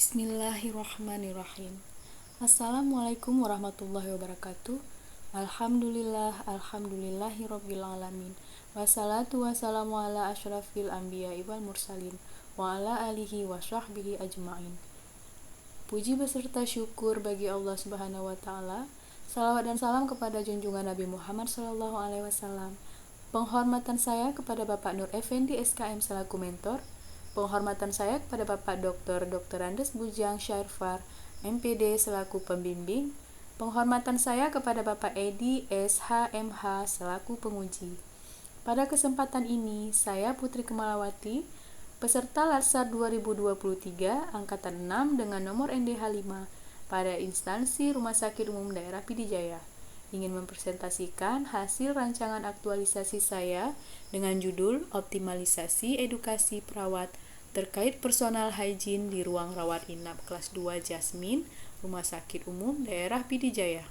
Bismillahirrahmanirrahim. Assalamualaikum warahmatullahi wabarakatuh. Alhamdulillahirabbil alamin. Wassalatu wassalamu ala asyrafil anbiya'i wal mursalin wa ala alihi wa sahbihi ajma'in. Puji beserta syukur bagi Allah Subhanahu wa taala. Salawat dan salam kepada junjungan Nabi Muhammad sallallahu alaihi wasallam. Penghormatan saya kepada Bapak Nur Effendi SKM selaku mentor. Penghormatan saya kepada Bapak Dr. Andes Bujang Syarfar, MPD selaku pembimbing. Penghormatan saya kepada Bapak Edi SHMH selaku penguji. Pada kesempatan ini, saya Putri Kemalawati, peserta Latsar 2023 Angkatan 6 dengan nomor NDH 5 pada instansi Rumah Sakit Umum Daerah Pidijaya, ingin mempresentasikan hasil rancangan aktualisasi saya dengan judul Optimalisasi Edukasi Perawat terkait personal hygiene di ruang rawat inap kelas 2 Jasmine, Rumah Sakit Umum Daerah Pidijaya.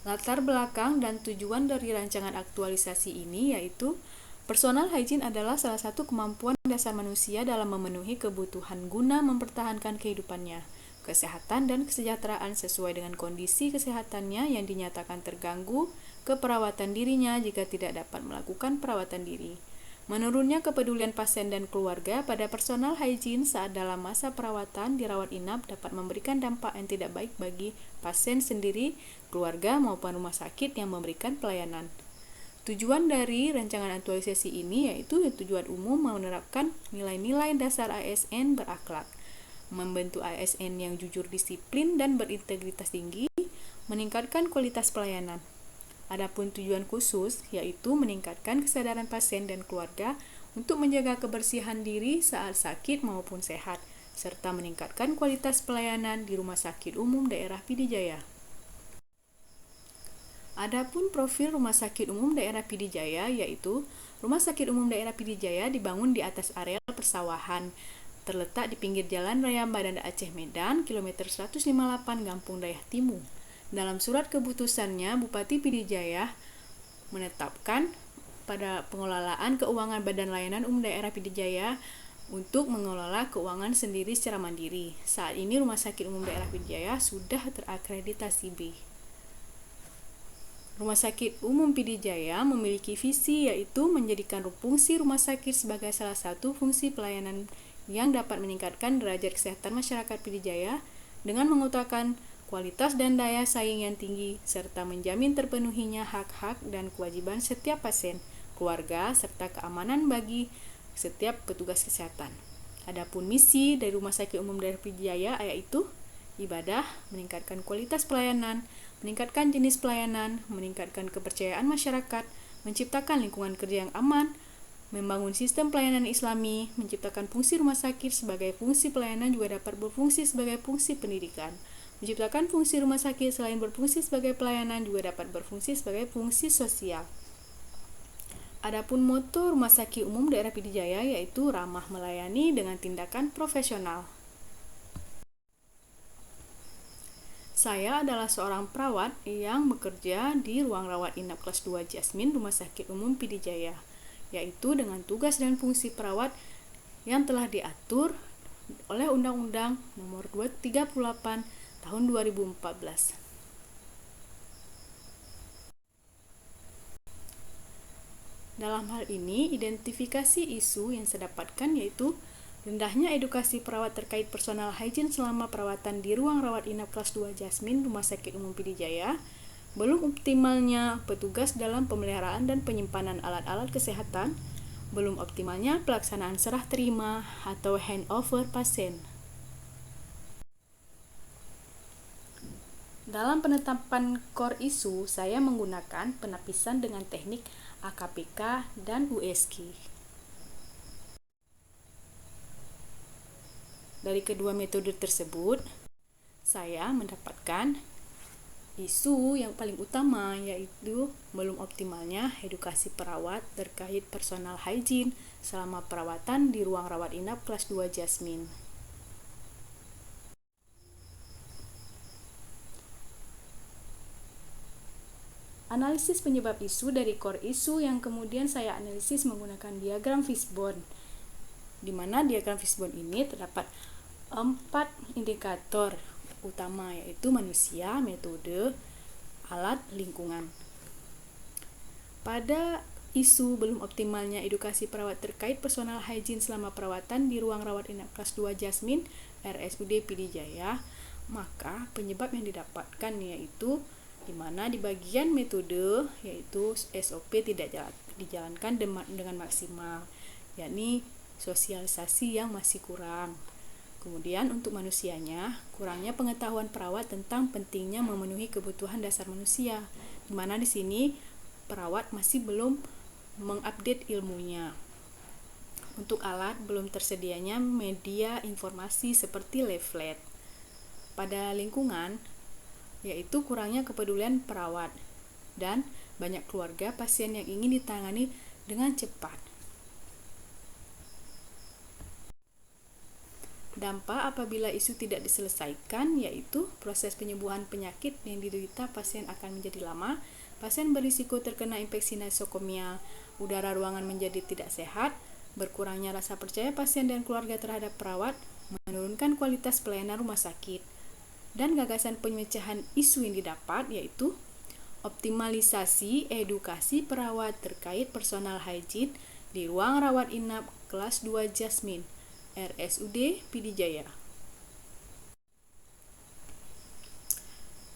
Latar belakang dan tujuan dari rancangan aktualisasi ini yaitu personal hygiene adalah salah satu kemampuan dasar manusia dalam memenuhi kebutuhan guna mempertahankan kehidupannya, kesehatan dan kesejahteraan sesuai dengan kondisi kesehatannya yang dinyatakan terganggu, keperawatan dirinya jika tidak dapat melakukan perawatan diri. Menurunnya kepedulian pasien dan keluarga pada personal hygiene saat dalam masa perawatan di rawat inap dapat memberikan dampak yang tidak baik bagi pasien sendiri, keluarga maupun rumah sakit yang memberikan pelayanan. Tujuan dari rancangan aktualisasi ini yaitu tujuan umum menerapkan nilai-nilai dasar ASN berakhlak, membentuk ASN yang jujur, disiplin, dan berintegritas tinggi, meningkatkan kualitas pelayanan. Adapun tujuan khusus yaitu meningkatkan kesadaran pasien dan keluarga untuk menjaga kebersihan diri saat sakit maupun sehat, serta meningkatkan kualitas pelayanan di Rumah Sakit Umum Daerah Pidijaya. Adapun profil Rumah Sakit Umum Daerah Pidijaya yaitu Rumah Sakit Umum Daerah Pidijaya dibangun di atas areal persawahan, terletak di pinggir Jalan Raya Banda Aceh Medan, kilometer 158 Gampung Dayah Timu. Dalam surat keputusannya, Bupati Pidijaya menetapkan pada pengelolaan keuangan Badan Layanan Umum Daerah Pidijaya untuk mengelola keuangan sendiri secara mandiri. Saat ini Rumah Sakit Umum Daerah Pidijaya sudah terakreditasi B. Rumah Sakit Umum Pidijaya memiliki visi yaitu menjadikan fungsi rumah sakit sebagai salah satu fungsi pelayanan yang dapat meningkatkan derajat kesehatan masyarakat Pidijaya dengan mengutamakan kualitas dan daya saing yang tinggi, serta menjamin terpenuhinya hak-hak dan kewajiban setiap pasien, keluarga, serta keamanan bagi setiap petugas kesehatan. Adapun misi dari Rumah Sakit Umum Daerah Pidijaya yaitu ibadah, meningkatkan kualitas pelayanan, meningkatkan jenis pelayanan, meningkatkan kepercayaan masyarakat, menciptakan lingkungan kerja yang aman, membangun sistem pelayanan Islami, menciptakan fungsi rumah sakit sebagai fungsi pelayanan juga dapat berfungsi sebagai fungsi pendidikan. Menciptakan fungsi rumah sakit selain berfungsi sebagai pelayanan juga dapat berfungsi sebagai fungsi sosial. Adapun moto Rumah Sakit Umum Daerah Pidijaya yaitu ramah melayani dengan tindakan profesional. Saya adalah seorang perawat yang bekerja di ruang rawat inap kelas 2 Jasmine Rumah Sakit Umum Pidijaya, yaitu dengan tugas dan fungsi perawat yang telah diatur oleh Undang-Undang Nomor 238 Tahun 2014. Dalam hal ini, identifikasi isu yang saya dapatkan yaitu rendahnya edukasi perawat terkait personal hygiene selama perawatan di ruang rawat inap kelas 2 Jasmine Rumah Sakit Umum Pidijaya, belum optimalnya petugas dalam pemeliharaan dan penyimpanan alat-alat kesehatan, belum optimalnya pelaksanaan serah terima atau handover pasien. Dalam penetapan core isu, saya menggunakan penapisan dengan teknik AKPK dan USG. Dari kedua metode tersebut, saya mendapatkan isu yang paling utama yaitu belum optimalnya edukasi perawat terkait personal hygiene selama perawatan di ruang rawat inap kelas 2 Jasmine. Analisis penyebab isu dari core isu yang kemudian saya analisis menggunakan diagram fishbone. di mana diagram fishbone ini terdapat 4 indikator utama, yaitu manusia, metode, alat, lingkungan. Pada isu belum optimalnya edukasi perawat terkait personal hygiene selama perawatan di ruang rawat inap kelas 2 Jasmine RSUD PD Jaya, maka penyebab yang didapatkan yaitu di mana di bagian metode yaitu SOP tidak dijalankan dengan maksimal, yakni sosialisasi yang masih kurang. Kemudian untuk manusianya, kurangnya pengetahuan perawat tentang pentingnya memenuhi kebutuhan dasar manusia, di mana di sini perawat masih belum mengupdate ilmunya. Untuk alat, belum tersedianya media informasi seperti leaflet. Pada lingkungan, yaitu kurangnya kepedulian perawat dan banyak keluarga pasien yang ingin ditangani dengan cepat. Dampak apabila isu tidak diselesaikan yaitu proses penyembuhan penyakit yang diderita pasien akan menjadi lama, pasien berisiko terkena infeksi nosokomial, udara ruangan menjadi tidak sehat, berkurangnya rasa percaya pasien dan keluarga terhadap perawat, menurunkan kualitas pelayanan rumah sakit. Dan gagasan pemecahan isu yang didapat yaitu optimalisasi edukasi perawat terkait personal hygiene di ruang rawat inap kelas 2 Jasmine RSUD PD Jaya.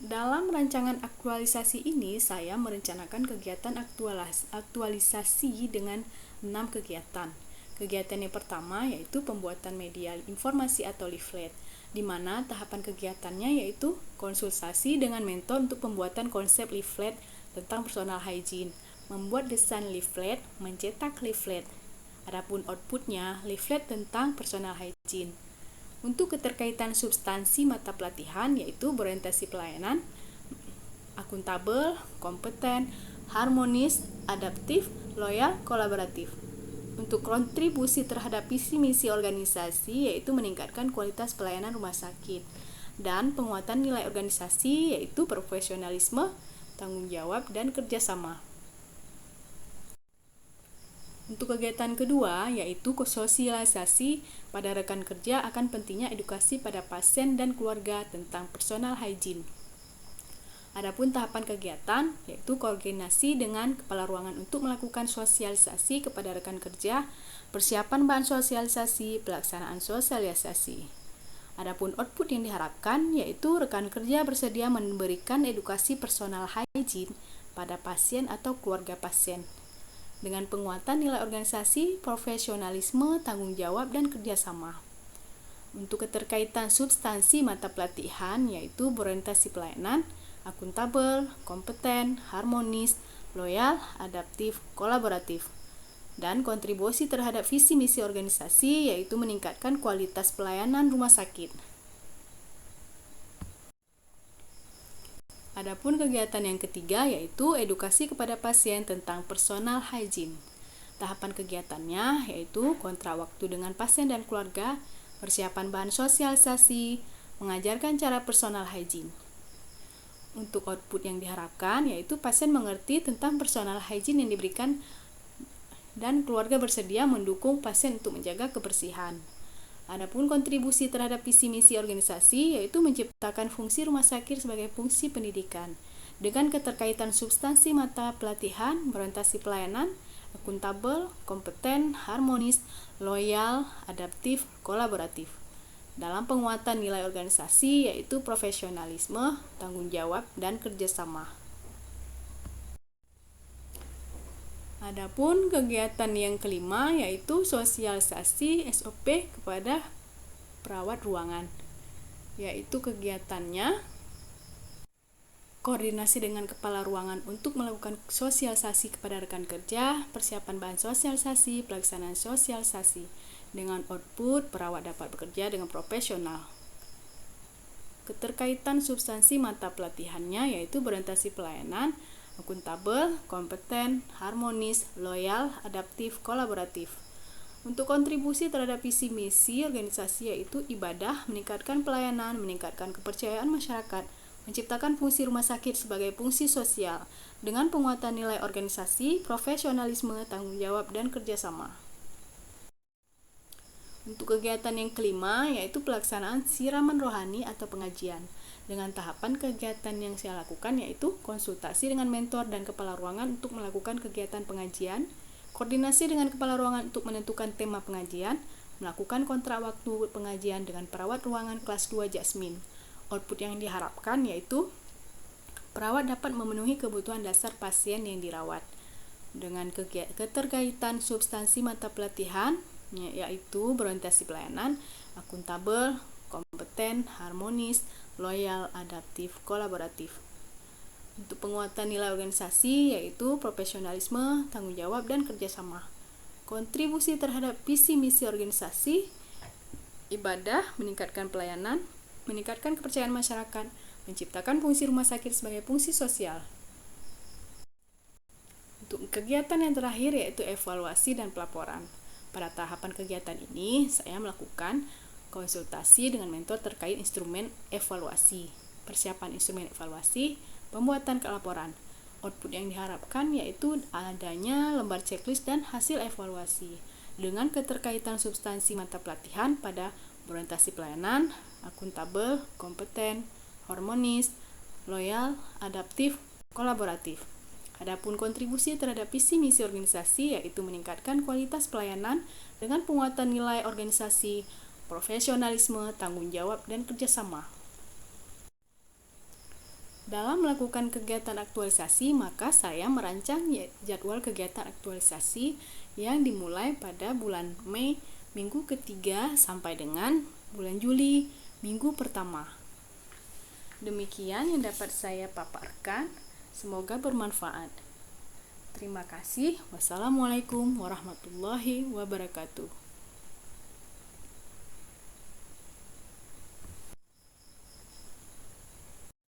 Dalam rancangan aktualisasi ini, saya merencanakan kegiatan aktualisasi dengan 6 kegiatan. Kegiatan yang pertama yaitu pembuatan media informasi atau leaflet, di mana tahapan kegiatannya yaitu konsultasi dengan mentor untuk pembuatan konsep leaflet tentang personal hygiene, membuat desain leaflet, mencetak leaflet. Adapun outputnya, leaflet tentang personal hygiene. Untuk keterkaitan substansi mata pelatihan yaitu berorientasi pelayanan, akuntabel, kompeten, harmonis, adaptif, loyal, kolaboratif. Untuk kontribusi terhadap visi misi organisasi yaitu meningkatkan kualitas pelayanan rumah sakit, dan penguatan nilai organisasi yaitu profesionalisme, tanggung jawab, dan kerjasama. Untuk kegiatan kedua yaitu sosialisasi pada rekan kerja akan pentingnya edukasi pada pasien dan keluarga tentang personal hygiene. Adapun tahapan kegiatan yaitu koordinasi dengan kepala ruangan untuk melakukan sosialisasi kepada rekan kerja, persiapan bahan sosialisasi, pelaksanaan sosialisasi. Adapun output yang diharapkan yaitu rekan kerja bersedia memberikan edukasi personal hygiene pada pasien atau keluarga pasien dengan penguatan nilai organisasi, profesionalisme, tanggung jawab, dan kerjasama. Untuk keterkaitan substansi mata pelatihan yaitu berorientasi pelayanan, akuntabel, kompeten, harmonis, loyal, adaptif, kolaboratif, dan kontribusi terhadap visi misi organisasi yaitu meningkatkan kualitas pelayanan rumah sakit. Adapun kegiatan yang ketiga yaitu edukasi kepada pasien tentang personal hygiene. Tahapan kegiatannya yaitu kontra waktu dengan pasien dan keluarga, persiapan bahan sosialisasi, mengajarkan cara personal hygiene. Untuk output yang diharapkan yaitu pasien mengerti tentang personal hygiene yang diberikan dan keluarga bersedia mendukung pasien untuk menjaga kebersihan. Adapun kontribusi terhadap visi misi organisasi yaitu menciptakan fungsi rumah sakit sebagai fungsi pendidikan dengan keterkaitan substansi mata pelatihan, berorientasi pelayanan, akuntabel, kompeten, harmonis, loyal, adaptif, kolaboratif. Dalam penguatan nilai organisasi yaitu profesionalisme, tanggung jawab, dan kerjasama. Adapun kegiatan yang kelima yaitu sosialisasi SOP kepada perawat ruangan, yaitu kegiatannya koordinasi dengan kepala ruangan untuk melakukan sosialisasi kepada rekan kerja, persiapan bahan sosialisasi, pelaksanaan sosialisasi, dengan output perawat dapat bekerja dengan profesional. Keterkaitan substansi mata pelatihannya yaitu berorientasi pelayanan, akuntabel, kompeten, harmonis, loyal, adaptif, kolaboratif. Untuk kontribusi terhadap visi misi organisasi yaitu ibadah, meningkatkan pelayanan, meningkatkan kepercayaan masyarakat, menciptakan fungsi rumah sakit sebagai fungsi sosial dengan penguatan nilai organisasi, profesionalisme, tanggung jawab, dan kerjasama. Untuk kegiatan yang kelima yaitu pelaksanaan siraman rohani atau pengajian. Dengan tahapan kegiatan yang saya lakukan yaitu konsultasi dengan mentor dan kepala ruangan untuk melakukan kegiatan pengajian, koordinasi dengan kepala ruangan untuk menentukan tema pengajian, melakukan kontrak waktu pengajian dengan perawat ruangan kelas 2 Jasmine. Output yang diharapkan yaitu perawat dapat memenuhi kebutuhan dasar pasien yang dirawat. Dengan keterkaitan substansi mata pelatihan yaitu berorientasi pelayanan, akuntabel, kompeten, harmonis, loyal, adaptif, kolaboratif. Untuk penguatan nilai organisasi yaitu profesionalisme, tanggung jawab, dan kerjasama. Kontribusi terhadap visi misi organisasi, ibadah, meningkatkan pelayanan, meningkatkan kepercayaan masyarakat, menciptakan fungsi rumah sakit sebagai fungsi sosial. Untuk kegiatan yang terakhir yaitu evaluasi dan pelaporan. Pada tahapan kegiatan ini, saya melakukan konsultasi dengan mentor terkait instrumen evaluasi, persiapan instrumen evaluasi, pembuatan laporan. Output yang diharapkan yaitu adanya lembar checklist dan hasil evaluasi dengan keterkaitan substansi mata pelatihan pada berorientasi pelayanan, akuntabel, kompeten, harmonis, loyal, adaptif, kolaboratif. Adapun kontribusi terhadap visi misi organisasi yaitu meningkatkan kualitas pelayanan dengan penguatan nilai organisasi, profesionalisme, tanggung jawab, dan kerjasama. Dalam melakukan kegiatan aktualisasi, maka saya merancang jadwal kegiatan aktualisasi yang dimulai pada bulan Mei minggu ketiga sampai dengan bulan Juli minggu pertama. Demikian yang dapat saya paparkan. Semoga bermanfaat. Terima kasih. Wassalamualaikum warahmatullahi wabarakatuh.